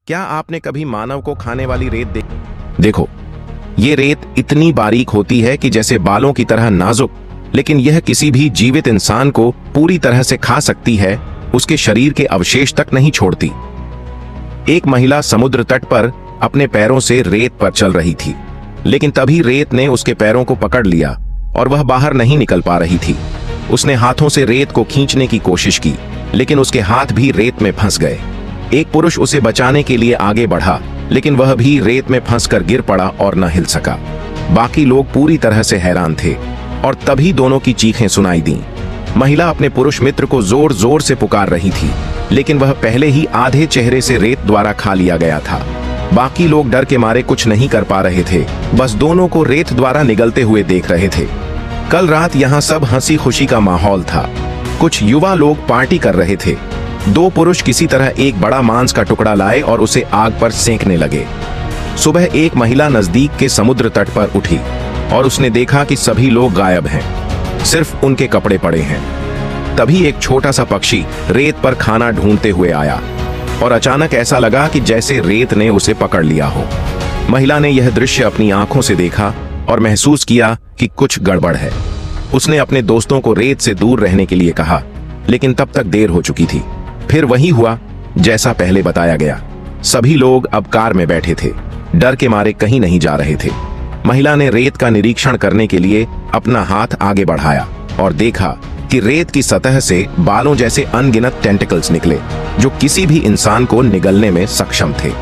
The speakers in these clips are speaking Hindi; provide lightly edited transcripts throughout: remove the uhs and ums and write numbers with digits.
क्या आपने कभी मानव को खाने वाली रेत देखो, ये रेत इतनी बारीक होती है कि जैसे बालों की तरह नाजुक, लेकिन यह किसी भी जीवित इंसान को पूरी तरह से खा सकती है, उसके शरीर के अवशेष तक नहीं छोड़ती। एक महिला समुद्र तट पर अपने पैरों से रेत पर चल रही थी, लेकिन तभी रेत ने उसके पैरों को पकड़ लिया और वह बाहर नहीं निकल पा रही थी। उसने हाथों से रेत को खींचने की कोशिश की, लेकिन उसके हाथ भी रेत में फंस गए। एक पुरुष उसे बचाने के लिए आगे बढ़ा, लेकिन वह भी रेत में फंसकर गिर पड़ा और न हिल सका। बाकी लोग पूरी तरह से हैरान थे और तभी दोनों की चीखें सुनाई दी। महिला अपने पुरुष मित्र को जोर जोर से पुकार रही थी, लेकिन वह पहले ही आधे चेहरे से रेत द्वारा खा लिया गया था। बाकी लोग डर के मारे कुछ नहीं कर पा रहे थे, बस दोनों को रेत द्वारा निगलते हुए देख रहे थे। कल रात यहाँ सब हंसी खुशी का माहौल था। कुछ युवा लोग पार्टी कर रहे थे। दो पुरुष किसी तरह एक बड़ा मांस का टुकड़ा लाए और उसे आग पर सेंकने लगे। सुबह एक महिला नजदीक के समुद्र तट पर उठी और उसने देखा कि सभी लोग गायब हैं, सिर्फ उनके कपड़े पड़े हैं। तभी एक छोटा सा पक्षी रेत पर खाना ढूंढते हुए आया और अचानक ऐसा लगा कि जैसे रेत ने उसे पकड़ लिया हो। महिला ने यह दृश्य अपनी आंखों से देखा और महसूस किया कि कुछ गड़बड़ है। उसने अपने दोस्तों को रेत से दूर रहने के लिए कहा, लेकिन तब तक देर हो चुकी थी। फिर वही हुआ जैसा पहले बताया गया। सभी लोग अब कार में बैठे थे, डर के मारे कहीं नहीं जा रहे थे। महिला ने रेत का निरीक्षण करने के लिए अपना हाथ आगे बढ़ाया और देखा कि रेत की सतह से बालों जैसे अनगिनत टेंटिकल्स निकले, जो किसी भी इंसान को निगलने में सक्षम थे।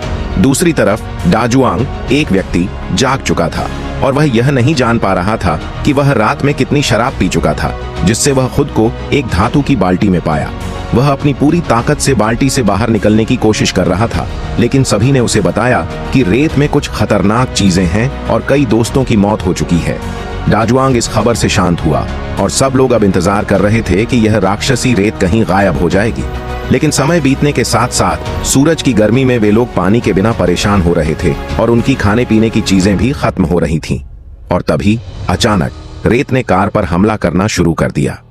दूसरी तरफ डाजुआंग, एक व्यक्ति, जाग चुका था और वह यह नहीं जान पा रहा था कि वह रात में कितनी शराब पी चुका था, जिससे वह खुद को एक धातु की बाल्टी में पाया। वह अपनी पूरी ताकत से बाल्टी से बाहर निकलने की कोशिश कर रहा था, लेकिन सभी ने उसे बताया कि रेत में कुछ खतरनाक चीजें हैं और कई दोस्तों की मौत हो चुकी है। डाजुआंग इस खबर से शांत हुआ और सब लोग अब इंतजार कर रहे थे कि यह राक्षसी रेत कहीं गायब हो जाएगी। लेकिन समय बीतने के साथ साथ सूरज की गर्मी में वे लोग पानी के बिना परेशान हो रहे थे और उनकी खाने पीने की चीजें भी खत्म हो रही थीं। और तभी अचानक रेत ने कार पर हमला करना शुरू कर दिया।